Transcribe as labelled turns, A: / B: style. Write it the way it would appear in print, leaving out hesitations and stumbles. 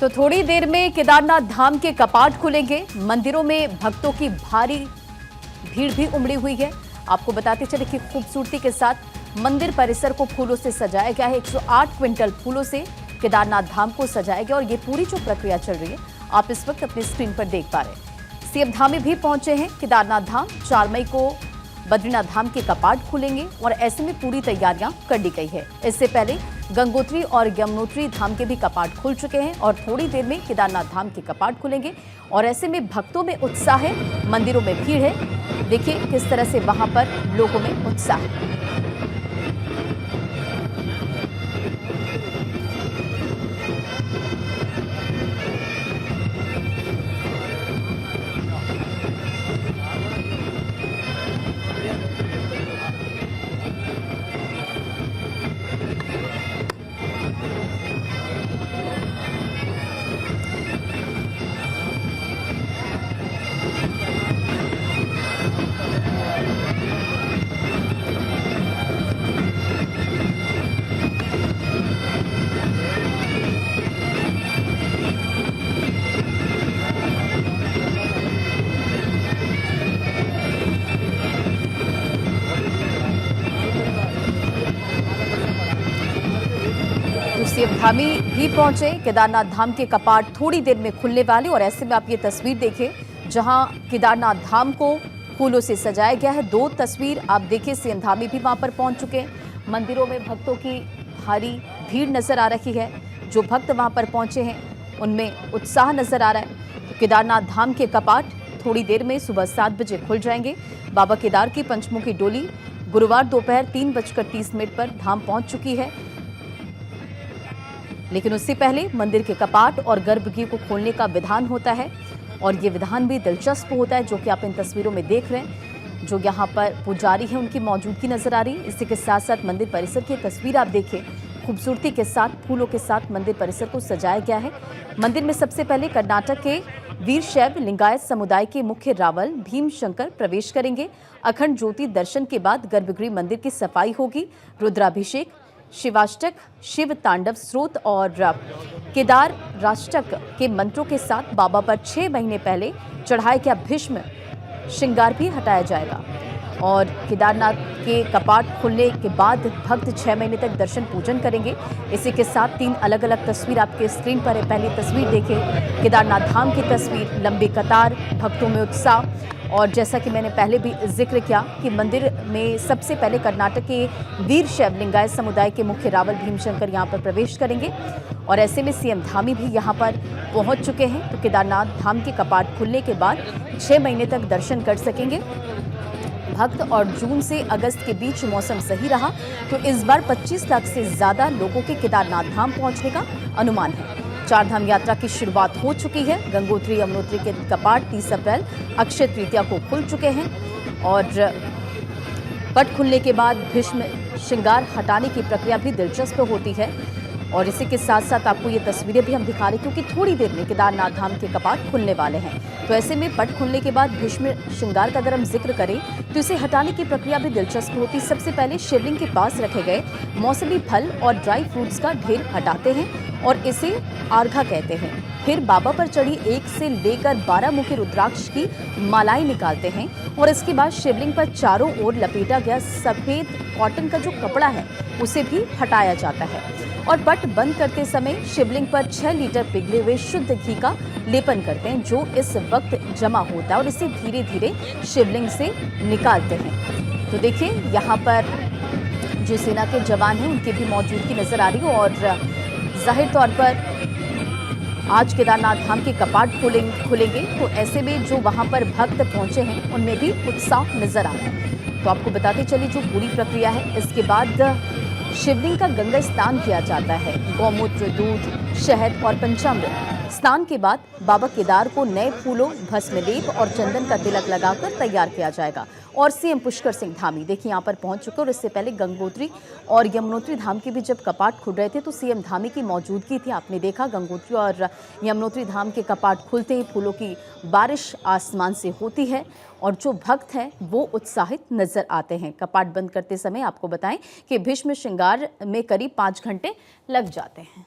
A: तो थोड़ी देर में केदारनाथ धाम के कपाट खुलेंगे। मंदिरों में भक्तों की भारी भीड़ भी उमड़ी हुई है। आपको बताते चले कि खूबसूरती के साथ मंदिर परिसर को फूलों से सजाया गया है। 108 क्विंटल फूलों से केदारनाथ धाम को सजाया गया और ये पूरी जो प्रक्रिया चल रही है आप इस वक्त अपनी स्क्रीन पर देख पा रहे हैं। सीएम धामी भी पहुंचे हैं केदारनाथ धाम। 4 मई को बद्रीनाथ धाम के कपाट खुलेंगे और ऐसे में पूरी तैयारियां कर ली गई है। इससे पहले गंगोत्री और यमुनोत्री धाम के भी कपाट खुल चुके हैं और थोड़ी देर में केदारनाथ धाम के कपाट खुलेंगे और ऐसे में भक्तों में उत्साह है, मंदिरों में भीड़ है। देखिए किस तरह से वहां पर लोगों में उत्साह है। सीएम धामी भी पहुंचे। केदारनाथ धाम के कपाट थोड़ी देर में खुलने वाले और ऐसे में आप ये तस्वीर देखिए जहां केदारनाथ धाम को फूलों से सजाया गया है। 2 तस्वीर आप देखिए, सीएम धामी भी वहां पर पहुंच चुके हैं। मंदिरों में भक्तों की भारी भीड़ नजर आ रही है। जो भक्त वहां पर पहुंचे हैं उनमें उत्साह नजर आ रहा है। तो केदारनाथ धाम के कपाट थोड़ी देर में सुबह 7 बजे खुल जाएंगे। बाबा केदार की पंचमुखी डोली गुरुवार दोपहर 3:30 पर धाम पहुंच चुकी है, लेकिन उससे पहले मंदिर के कपाट और गर्भगृह को खोलने का विधान होता है और ये विधान भी दिलचस्प होता है, जो कि आप इन तस्वीरों में देख रहे हैं। जो यहाँ पर पुजारी हैं उनकी मौजूदगी नजर आ रही है। इसी के साथ साथ मंदिर परिसर की तस्वीर आप देखिए, खूबसूरती के साथ फूलों के साथ मंदिर परिसर को सजाया गया है। मंदिर में सबसे पहले कर्नाटक के वीरशैव लिंगायत समुदाय के मुख्य रावल भीम शंकर प्रवेश करेंगे। अखंड ज्योति दर्शन के बाद गर्भगृह मंदिर की सफाई होगी। रुद्राभिषेक, शिवाष्टक, शिव तांडव स्रोत और केदार राष्ट्रक के मंत्रों के साथ बाबा पर 6 महीने पहले चढ़ाया गया भस्म श्रृंगार भी हटाया जाएगा और केदारनाथ के कपाट खुलने के बाद भक्त 6 महीने तक दर्शन पूजन करेंगे। इसी के साथ 3 अलग अलग तस्वीर आपके स्क्रीन पर है। पहली तस्वीर देखें, केदारनाथ धाम की तस्वीर, लंबी कतार, भक्तों में उत्साह और जैसा कि मैंने पहले भी जिक्र किया कि मंदिर में सबसे पहले कर्नाटक के वीरशैव लिंगायत समुदाय के मुख्य रावल भीमशंकर यहां पर प्रवेश करेंगे और ऐसे में सीएम धामी भी यहां पर पहुंच चुके हैं। तो केदारनाथ धाम के कपाट खुलने के बाद 6 महीने तक दर्शन कर सकेंगे भक्त और जून से अगस्त के बीच मौसम सही रहा तो इस बार 25 लाख से ज्यादा लोगों के केदारनाथ धाम पहुंचने का अनुमान है। 4 धाम यात्रा की शुरुआत हो चुकी है। गंगोत्री यमुनोत्री के कपाट 30 अप्रैल अक्षय तृतीया को खुल चुके हैं और पट खुलने के बाद भस्म श्रृंगार हटाने की प्रक्रिया भी दिलचस्प होती है और इसी के साथ साथ आपको ये तस्वीरें भी हम दिखा रहे हैं क्योंकि थोड़ी देर में केदारनाथ धाम के कपाट खुलने वाले हैं। तो ऐसे में पट खुलने के बाद भस्म श्रृंगार का अगर हम जिक्र करें तो इसे हटाने की प्रक्रिया भी दिलचस्प होती। सबसे पहले शिवलिंग के पास रखे गए मौसमी फल और ड्राई फ्रूट्स का ढेर हटाते हैं और इसे आर्घा कहते हैं। फिर बाबा पर चढ़ी 1 से लेकर 12 मुखी रुद्राक्ष की मालाएं निकालते हैं और इसके बाद शिवलिंग पर चारों ओर लपेटा गया सफेद कॉटन का जो कपड़ा है उसे भी हटाया जाता है और पट बंद करते समय शिवलिंग पर 6 लीटर पिघले हुए शुद्ध घी का लेपन करते हैं जो इस वक्त जमा होता है और इसे धीरे धीरे शिवलिंग से निकालते हैं। तो देखिए यहाँ पर जो सेना के जवान हैं उनकी भी मौजूदगी नजर आ रही है और जाहिर तौर पर आज केदारनाथ धाम के कपाट खुलेंगे तो ऐसे में जो वहां पर भक्त पहुंचे हैं उनमें भी उत्साह नजर आ रहा है। तो आपको बताते चलिए जो पूरी प्रक्रिया है, इसके बाद शिवलिंग का गंगा स्नान किया जाता है। गौमूत्र, दूध, शहद और पंचामृत स्नान के बाद बाबा केदार को नए फूलों, भस्म लेप और चंदन का तिलक लगाकर तैयार किया जाएगा और सीएम पुष्कर सिंह धामी देखिए यहाँ पर पहुंच चुके और इससे पहले गंगोत्री और यमुनोत्री धाम के भी जब कपाट खुल रहे थे तो सीएम धामी की मौजूदगी थी। आपने देखा गंगोत्री और यमुनोत्री धाम के कपाट खुलते ही फूलों की बारिश आसमान से होती है और जो भक्त हैं वो उत्साहित नजर आते हैं। कपाट बंद करते समय आपको बताएं कि भस्म श्रृंगार में करीब 5 घंटे लग जाते हैं।